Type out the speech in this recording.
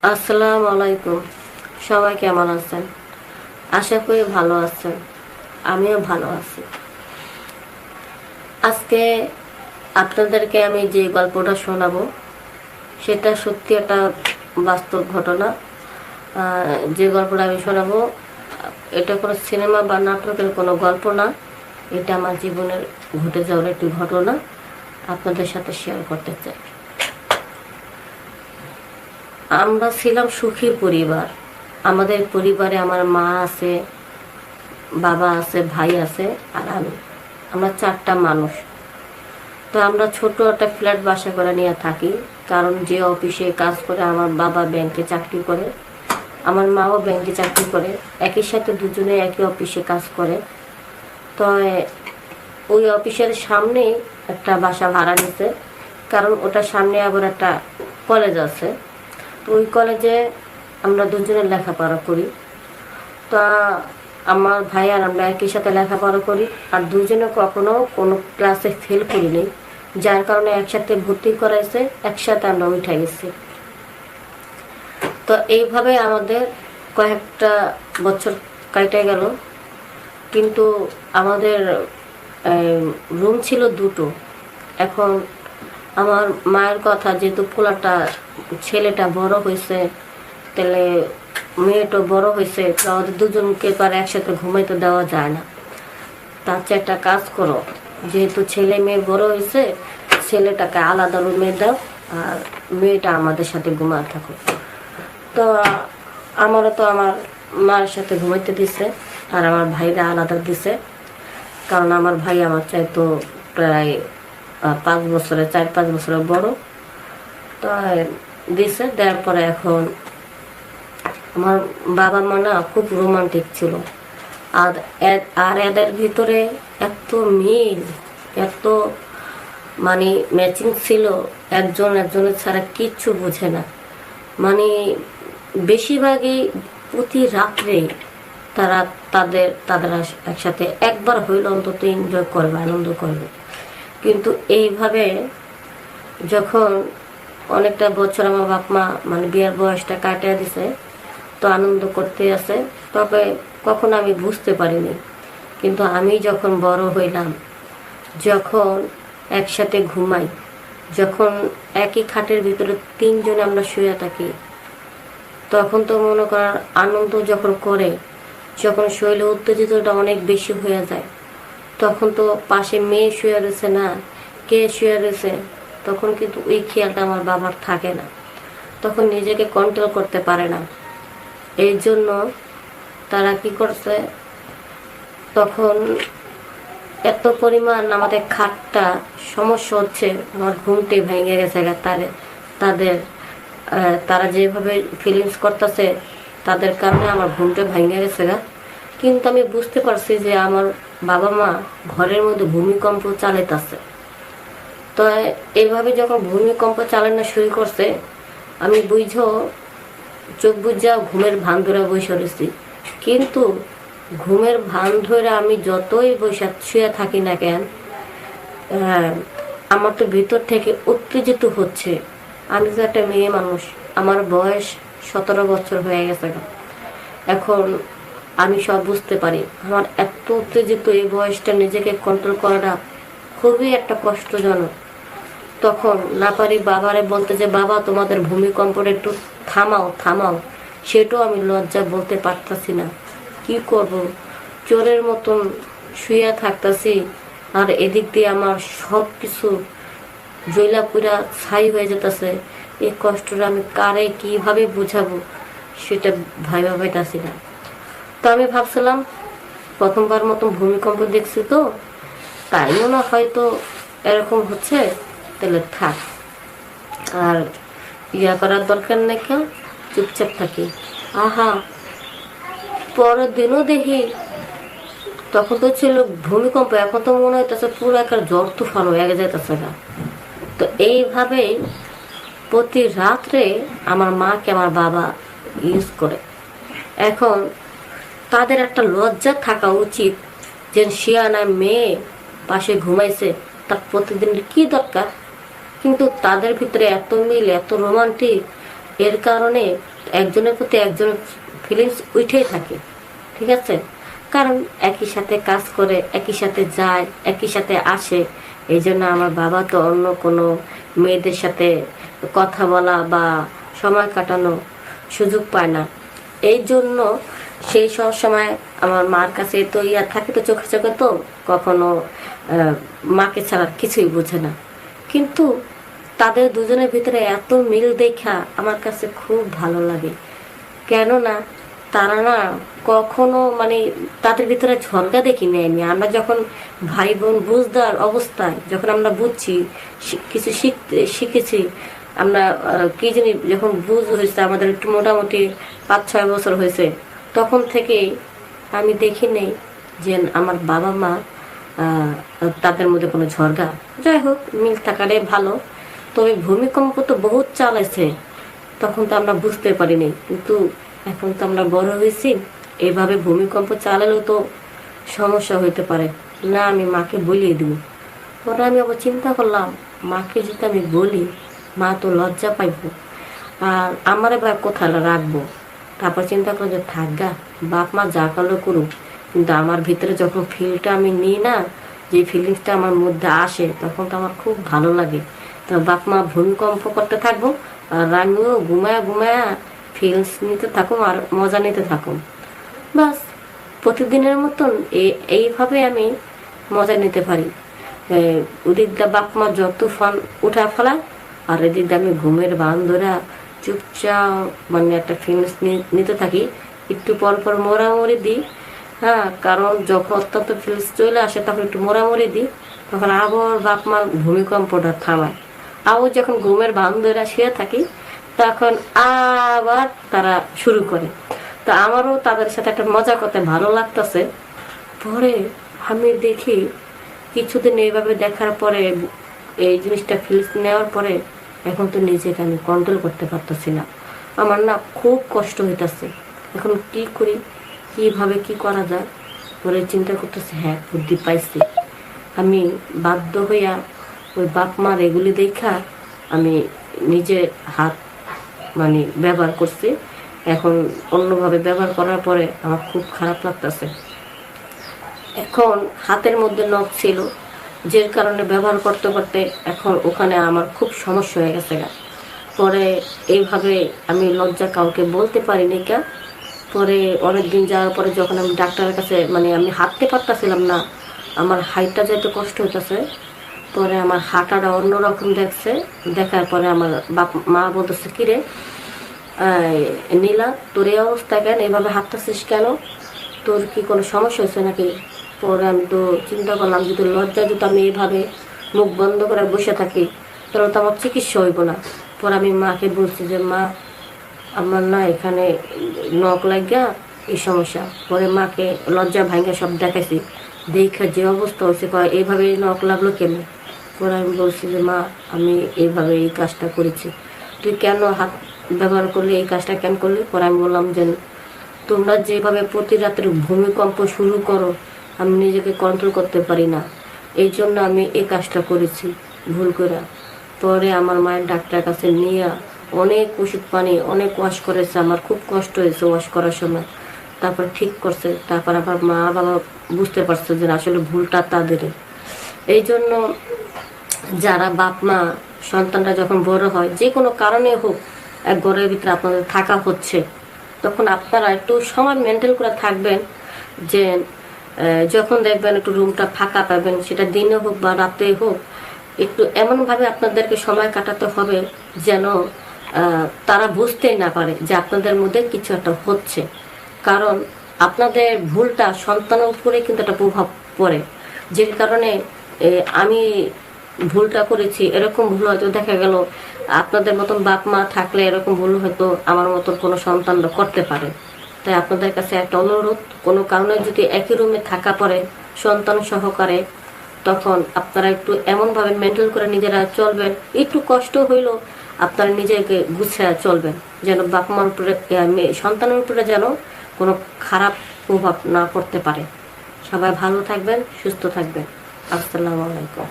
আসসালামু আলাইকুম। সবাই কেমন আছেন? আশা করি ভালো আছেন। আমিও ভালো আছি। আজকে আপনাদেরকে আমি যে গল্পটা শোনাবো সেটা সত্যি একটা বাস্তব ঘটনা। যে গল্পটা আমি শোনাবো এটা কোনো সিনেমা বা নাটকের কোনো গল্প না। এটা আমার জীবনের ঘটে যাওয়ার একটি ঘটনা আপনাদের সাথে শেয়ার করতে চাই। আমরা ছিলাম সুখী পরিবার। আমাদের পরিবারে আমার মা আছে, বাবা আছে, ভাই আছে আর আমি। আমরা 4টা মানুষ। তো আমরা ছোট একটা ফ্ল্যাট বাসা করে নিয়ে থাকি। কারণ যে অফিসে কাজ করে আমার বাবা ব্যাংকে চাকরি করে, আমার মাও ব্যাংকে চাকরি করে, একই সাথে দুজনে একই অফিসে কাজ করে। তো ওই অফিসের সামনেই একটা বাসা ভাড়া নিছে, কারণ ওটার সামনে আবার একটা কলেজ আছে। তো ওই কলেজে আমরা দুজনে লেখাপড়া করি। তা আমার ভাই আর আমরা একই সাথে লেখাপড়া করি, আর দুজনে কখনো কোনো ক্লাসে ফেল করিনি, যার কারণে একসাথে ভর্তি করাইছে, একসাথে আমরা উঠে গেছি। তো এইভাবে আমাদের কয়েকটা বছর কাটে গেল। কিন্তু আমাদের রুম ছিল দুটো। এখন আমার মায়ের কথা, যেহেতু ছেলেটা বড় হয়েছে, তাহলে মেয়েটা বড় হয়েছে, তো আমাদের দুজনকে তো আর একসাথে ঘুমাইতে দেওয়া যায় না। তার চেয়ে একটা কাজ করো, যেহেতু ছেলে মেয়ে বড় হয়েছে, ছেলেটাকে আলাদা রুমে দাও আর মেয়েটা আমাদের সাথে ঘুমাতে থাকো। তো আমারও তো আমার মায়ের সাথে ঘুমাইতে দিছে, আর আমার ভাইরা আলাদা দিছে। কারণ আমার ভাই আমার চাইতো প্রায় 4-5 বছরের বড়। তো দিছে, দেওয়ার পরে এখন আমার বাবা মা না খুব রোমান্টিক ছিল। আর আর এদের ভিতরে এত মিল, এত মানে ম্যাচিং ছিল, একজন একজনের ছাড়া কিচ্ছু বোঝে না। মানে বেশিরভাগই প্রতি রাত্রে তারা তাদের একসাথে একবার হইলে অন্তত এনজয় করবে, আনন্দ করবে। কিন্তু এইভাবে যখন অনেকটা বছর আমার বাপ মা মানে বিয়ের বয়সটা কাটিয়ে দিছে, তো আনন্দ করতে আছে, তবে কখনো আমি বুঝতে পারিনি। কিন্তু আমি যখন বড় হইলাম, যখন একসাথে ঘুমাই, যখন একই খাটের ভিতরে 3 জনে আমরা শুয়ে থাকি, তখন তো মনে করার আনন্দ যখন করে, যখন শরীরে উত্তেজিতটা অনেক বেশি হয়ে যায়, তখন তো পাশে মেয়ে শুয়ে রয়েছে না, কে শুয়ে রয়েছে, তখন কিন্তু ওই খেয়ালটা আমার বাবার থাকে না। তখন নিজেকে কন্ট্রোল করতে পারে না। এই জন্য তারা কি করছে, তখন এত পরিমাণ আমাদের খাটটা সমস্যা হচ্ছে, আমার ঘুমটাই ভেঙে গেছে। তাদের তারা যেভাবে ফিলিংস করতেছে, তাদের কারণে আমার ঘুমটা ভেঙে গেছে। কিন্তু আমি বুঝতে পারছি যে আমার বাবা মা ঘরের মধ্যে ভূমিকম্প চালাইতেছে। তো এইভাবে যখন ভূমিকম্প চালানো শুরু করছে, আমি চোখ বুঝা ঘুমের ভান ধরে বসে রয়েছি। কিন্তু ঘুমের ভান ধরে আমি যতই বসে শুয়ে থাকি না কেন, আমার তো ভিতর থেকে উত্তেজিত হচ্ছে। আমি তো একটা মেয়ে মানুষ, আমার বয়স 17 বছর হয়ে গেছে। এখন আমি সব বুঝতে পারি। আমার এত উত্তেজিত এই বয়সটা, নিজেকে কন্ট্রোল করাটা খুবই একটা কষ্টজনক। তখন না পারি বাবারে বলতে যে বাবা তোমাদের ভূমিকম্পটা একটু থামাও থামাও, সেটাও আমি লজ্জা বলতে পারতাছি না। কি করব, চোরের মতন শুয়ে থাকতাছি, আর এদিক দিয়ে আমার সব কিছু জৈলা পুরা ছাই হয়ে যেতেছে। এই কষ্টটা আমি কারে কিভাবে বুঝাবো সেটা ভাইতাছি না। তো আমি ভাবছিলাম, প্রথমবার মতন ভূমিকম্প দেখছি, তো তাই মনে হয়তো এরকম হচ্ছে, তাহলে থাক, আর করার দরকার নেই, কেউ চুপচাপ থাকি। আহা, পরের দিনও দেখি, তখন তো ছিল ভূমিকম্প, এখন তো মনে হইতেছে পুরো একটা জ্বর তুফান হয়ে যেতেছে না। তো এইভাবেই প্রতি রাত্রে আমার মাকে আমার বাবা ইউজ করে। এখন তাদের একটা লজ্জা থাকা উচিত যে শিয়ানা মেয়ে পাশে ঘুমাইছে, তার প্রতিদিন কি দরকার। কিন্তু তাদের ভিতরে এত মিল, এত রোমান্টিক, এর কারণে একজনের প্রতি একজনের ফিলিংস উঠেই থাকে, ঠিক আছে? কারণ একই সাথে কাজ করে, একই সাথে যায়, একই সাথে আসে। এই জন্য আমার বাবা তো অন্য কোনো মেয়েদের সাথে কথা বলা বা সময় কাটানো সুযোগ পায় না। এই জন্য সেই সব সময় আমার মার কাছে তো ইয়া থাকে, তো চোখে চোখে তো কখনো মাকে ছাড়া কিছুই বোঝে না। কিন্তু তাদের দুজনের ভিতরে এত মিল দেখা আমার কাছে খুব ভালো লাগে। কেননা তারা না কখনো মানে তাদের ভিতরে ঝগড়া দেখি নেয়নি। আমরা যখন ভাই বোন বুঝদার অবস্থায় যখন আমরা বুঝছি, কিছু শিখেছি আমরা, কি জানি যখন বুঝ হয়েছে আমাদের একটু মোটামুটি 5-6 বছর হয়েছে, তখন থেকে আমি দেখি নেই যে আমার বাবা মা তাদের মধ্যে কোনো ঝগড়া। যাই হোক, মিল থাকাটাই ভালো। তবে ভূমিকম্প তো বহুত চালাইছে, তখন তো আমরা বুঝতে পারিনি। কিন্তু এখন তো আমরা বড় হয়েছি, এভাবে ভূমিকম্প চালালেও তো সমস্যা হইতে পারে না, আমি মাকে বলিয়ে দিব। পরে আমি আবার চিন্তা করলাম, মাকে যদি আমি বলি মা তো লজ্জা পাইব, আর আমারে ভাই কোথায় রাখবো। তারপর চিন্তা করলাম যে থাকগা, বাপ মা যা করলো করুক, কিন্তু আমার ভিতরে যখন ফিলটা আমি নিই না, যে ফিলিংসটা আমার মধ্যে আসে, তখন তো আমার খুব ভালো লাগে। তো বাপ মা ভূমিকম্প করতে থাকবো, আর আমিও ঘুমায়া ঘুমায়া ফিলস নিতে থাকুম আর মজা নিতে থাকুম। বাস প্রতিদিনের মতন এইভাবে আমি মজা নিতে পারি। ওদিক দা বাপ মা যত ফান উঠা ফেলা, আর এদিক দিয়ে আমি ঘুমের বান ধরা চুপচাপ মানে একটা ফিলস নিতে থাকি। একটু পর পর মোড়ামুড়ি দিই, হ্যাঁ, কারণ যখন অত্যন্ত ফিলস চলে আসে তখন একটু মোড়ামুড়ি দিই, তখন আবার বাপ মা ভূমিকম্পটা থামায়। আবার যখন ঘুমের বান ধরা শুয়ে থাকি, তখন আবার তারা শুরু করে। তো আমারও তাদের সাথে একটা মজা করতে ভালো লাগতেছে। পরে আমি দেখি কিছুদিন এইভাবে দেখার পরে, এই জিনিসটা ফিলস নেওয়ার পরে, এখন তো নিজেকে আমি কন্ট্রোল করতে পারতেছি না। আমার না খুব কষ্ট হইতেছে। এখন কি করি, কিভাবে কি করা যায়? পরে চিন্তা করতেছি, হ্যাঁ বুদ্ধি পাইছি। আমি বাধ্য হইয়া ওই বাপ মার এগুলি দেখা আমি নিজে হাত মানে ব্যবহার করছি। এখন অন্যভাবে ব্যবহার করার পরে আমার খুব খারাপ লাগতেছে। এখন হাতের মধ্যে নখ ছিল, যে কারণে ব্যবহার করতে করতে এখন ওখানে আমার খুব সমস্যা হয়ে গেছে। পরে এইভাবে আমি লজ্জা কাউকে বলতে পারিনি কা। পরে অনেকদিন যাওয়ার পরে যখন আমি ডাক্তারের কাছে মানে আমি হাঁটতে পারতেছিলাম না, আমার হাইটটা যেতে কষ্ট হইতেছে, পরে আমার হাঁটাটা অন্যরকম দেখছে। দেখার পরে আমার মা বলতেছে, কিরে নীলা, তোর এই অবস্থা কেন, এভাবে হাঁটতেছিস কেন, তোর কি কোনো সমস্যা হয়েছে নাকি? পরে আমি তো চিন্তা করলাম, যদি লজ্জা যদি আমি এইভাবে মুখ বন্ধ করে বসে থাকি তাহলে তো আমার চিকিৎসা হইব না। পরে আমি মাকে বলছি যে মা, আমার না এখানে নখ লাগিয়া এই সমস্যা। পরে মাকে লজ্জা ভাঙ্গা সব দেখাইছি, দেখে যে অবস্থা হয়েছে, এইভাবে নখ লাগলো কেমন। পরে আমি বলছি যে মা, আমি এইভাবে এই কাজটা করেছি, তুই কেন হাত ব্যবহার করলি, এই কাজটা কেন করলি? পরে আমি বললাম যে তোমরা যেভাবে প্রতি রাতের ভূমিকম্প শুরু করো, আমি নিজেকে কন্ট্রোল করতে পারি না, এই জন্য আমি এই কাজটা করেছি ভুল করে। পরে আমার মায়ের ডাক্তারের কাছে নিয়ে অনেক ওষুধ পানি অনেক ওয়াশ করেছে, আমার খুব কষ্ট হয়েছে ওয়াশ করার সময়। তারপর ঠিক করছে, তারপর আবার মা বাবা বুঝতে পারছে যে আসলে ভুলটা তাদের। এই জন্য যারা বাপ মা সন্তানরা যখন বড় হয়, যে কোনো কারণে হোক, এক ঘরের ভিতরে আপনাদের থাকা হচ্ছে, তখন আপনারা একটু সময় মেনটেন করে থাকবেন। যে যখন দেখবেন একটু রুমটা ফাঁকা পাবেন, সেটা দিনে হোক বা রাতে হোক, একটু এমনভাবে আপনাদেরকে সময় কাটাতে হবে যেন তারা বুঝতেই না পারে যে আপনাদের মধ্যে কিছু একটা হচ্ছে। কারণ আপনাদের ভুলটা সন্তানের উপরে কিন্তু একটা প্রভাব পড়ে। যে কারণে আমি ভুলটা করেছি, এরকম ভুল হয়তো দেখা গেল আপনাদের মতন বাপ মা থাকলে এরকম ভুল হয়তো আমার মতন কোনো সন্তানরা করতে পারে। তাই আপনাদের কাছে একটা অনুরোধ, কোনো কারণে যদি একই রুমে থাকা পড়ে সন্তান সহকারে, তখন আপনারা একটু এমনভাবে মেনটেন করে নিজেরা চলবেন, একটু কষ্ট হইলেও আপনারা নিজেকে গুছিয়ে চলবেন, যেন বাপ মার উপরে সন্তানের উপরে যেন কোনো খারাপ প্রভাব না পড়তে পারে। সবাই ভালো থাকবেন, সুস্থ থাকবেন। আসসালামু আলাইকুম।